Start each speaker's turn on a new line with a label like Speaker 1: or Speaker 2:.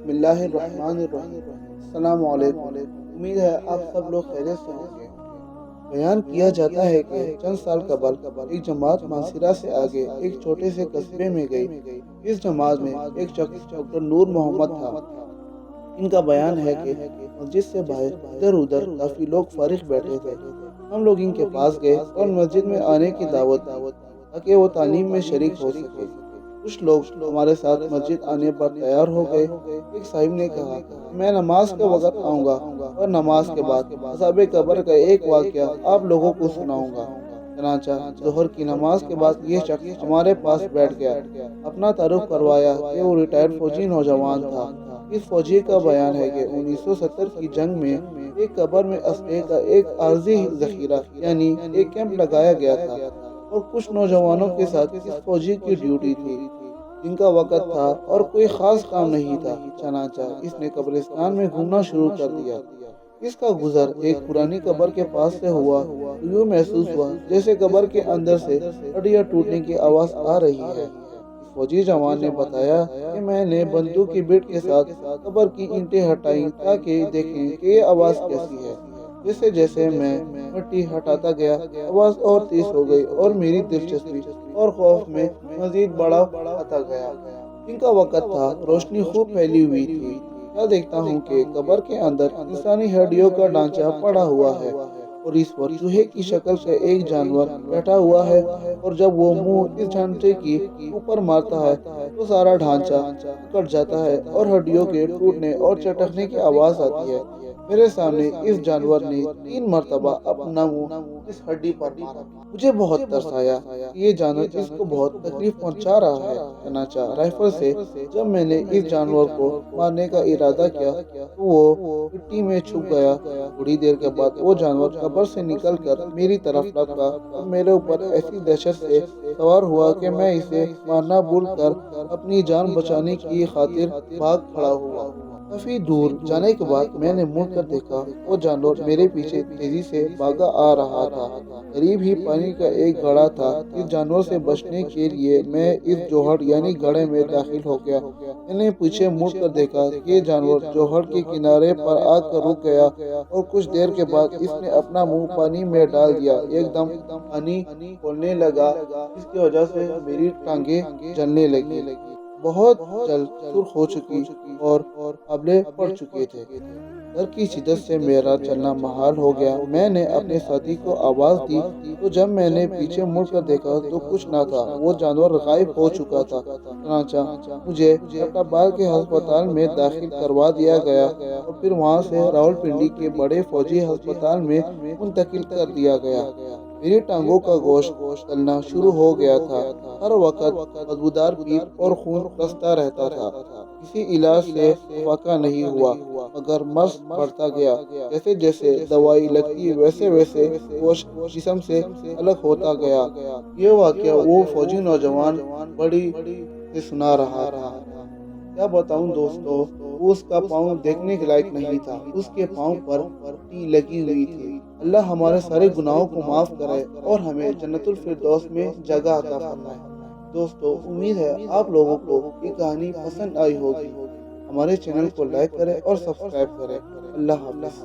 Speaker 1: بسم اللہ الرحمن الرحیم۔ السلام علیکم۔ امید ہے آپ سب لوگ خیریت سے ہوں گے۔ بیان کیا جاتا ہے کہ چند سال قبل ایک جماعت مانسیرا سے آگے ایک چھوٹے سے قصبے میں گئی۔ اس جماعت میں ایک شخص ڈاکٹر نور محمد تھا۔ ان کا بیان ہے کہ مسجد سے باہر ادھر ادھر کافی لوگ فارغ بیٹھے تھے۔ ہم لوگ ان کے پاس گئے اور مسجد میں آنے کی دعوت دی تاکہ وہ تعلیم میں شریک ہو سکے۔ کچھ لوگ ہمارے ساتھ مسجد آنے پر تیار ہو گئے۔ ایک صاحب نے کہا کہ میں نماز کے وقت آؤں گا اور نماز کے بعد عذاب قبر کا ایک واقعہ آپ لوگوں کو سناؤں گا۔ چنانچہ ظہر کی نماز کے بعد یہ شخص ہمارے پاس بیٹھ گیا۔ اپنا تعارف کروایا کہ وہ ریٹائرڈ فوجی نوجوان تھا۔ اس فوجی کا بیان ہے کہ 1970 کی جنگ میں ایک قبر میں اسلحے کا ایک عارضی ذخیرہ یعنی ایک کیمپ لگایا گیا تھا اور کچھ نوجوانوں کے ساتھ اس فوجی کی ڈیوٹی تھی جن کا وقت تھا اور کوئی خاص کام نہیں تھا۔ چنانچہ اس نے قبرستان میں گھومنا شروع کر دیا۔ اس کا گزر ایک پرانی قبر کے پاس سے ہوا تو یوں محسوس ہوا جیسے قبر کے اندر سے ہڈیاں ٹوٹنے کی آواز آ رہی ہے۔ فوجی جوان نے بتایا کہ میں نے بندوق کی بٹ کے ساتھ قبر کی اینٹیں ہٹائیں تاکہ دیکھیں کہ یہ آواز کیسی ہے۔ جیسے جیسے میں مٹی ہٹاتا گیا آواز اور تیز ہو گئی اور میری دلچسپی اور خوف میں مزید بڑا آتا گیا۔ دن کا وقت تھا، روشنی خوب پھیلی ہوئی تھی۔ کیا دیکھتا ہوں کہ قبر کے اندر انسانی ہڈیوں کا ڈھانچہ پڑا ہوا ہے اور اس پر چوہے کی شکل کا ایک جانور بیٹھا ہوا ہے، اور جب وہ منہ اس ڈھانچے کی اوپر مارتا ہے تو سارا ڈھانچہ کٹ جاتا ہے اور ہڈیوں کے ٹوٹنے اور چٹکنے کی آواز آتی ہے۔ میرے سامنے اس جانور نے 3 مرتبہ اپنا منہ اس ہڈی پر مارا۔ مجھے بہت ترس آیا کہ یہ جانور اس کو بہت تکلیف پہنچا رہا ہے۔ چنانچہ رائفل سے جب میں نے اس جانور کو مارنے کا ارادہ کیا تو وہ مٹی میں چھپ گیا۔ تھوڑی دیر کے بعد وہ جانور قبر سے نکل کر میری طرف لپکا اور میرے اوپر ایسی دہشت سے سوار ہوا کہ میں اسے مارنا بھول کر اپنی جان بچانے کی خاطر بھاگ کھڑا ہوا۔ کافی دور جانے کے بعد میں نے مڑ کر دیکھا، وہ جانور میرے پیچھے تیزی سے بھاگا آ رہا تھا۔ قریب ہی پانی کا ایک گڑھا تھا۔ اس جانور سے بچنے کے لیے میں اس جوہڑ یعنی گڑھے میں داخل ہو گیا۔ میں نے پیچھے مڑ کر دیکھا کہ یہ جانور جوہڑ کے کنارے پر آ کر رک گیا اور کچھ دیر کے بعد اس نے اپنا منہ پانی میں ڈال دیا۔ ایک دم پانی کھولنے لگا جس کی وجہ سے میری ٹانگیں جلنے لگی، بہت جلد سرخ ہو چکی اور آبلے پڑ چکے تھے۔ ڈر کی شدت سے میرا چلنا محال ہو گیا۔ میں نے اپنے ساتھی کو آواز دی تو جب میں نے پیچھے مڑ کر دیکھا تو کچھ نہ تھا، وہ جانور غائب ہو چکا تھا۔ چنانچہ مجھے ایبٹ آباد کے ہسپتال میں داخل کروا دیا گیا اور پھر وہاں سے راولپنڈی کے بڑے فوجی ہسپتال میں منتقل کر دیا گیا۔ میری ٹانگوں کا گوشت گلنا شروع ہو گیا تھا۔ ہر وقت بدبودار پیپ اور خون رستا رہتا تھا۔ کسی علاج سے افاقہ نہیں ہوا مگر مرض بڑھتا گیا۔ جیسے جیسے دوائی لگتی ویسے ویسے گوشت جسم سے الگ ہوتا گیا۔ یہ واقعہ وہ فوجی نوجوان بڑی سے سنا رہا تھا۔ کیا بتاؤں دوستو، اس کا پاؤں دیکھنے کے لائق نہیں تھا۔ اس کے پاؤں پر پٹی لگی ہوئی تھی۔ اللہ ہمارے سارے گناہوں کو معاف کرے اور ہمیں جنت الفردوس میں جگہ عطا فرمائے۔ دوستو، امید ہے آپ لوگوں کو یہ کہانی پسند آئی ہوگی۔ ہمارے چینل کو لائک کریں اور سبسکرائب کریں۔ اللہ حافظ۔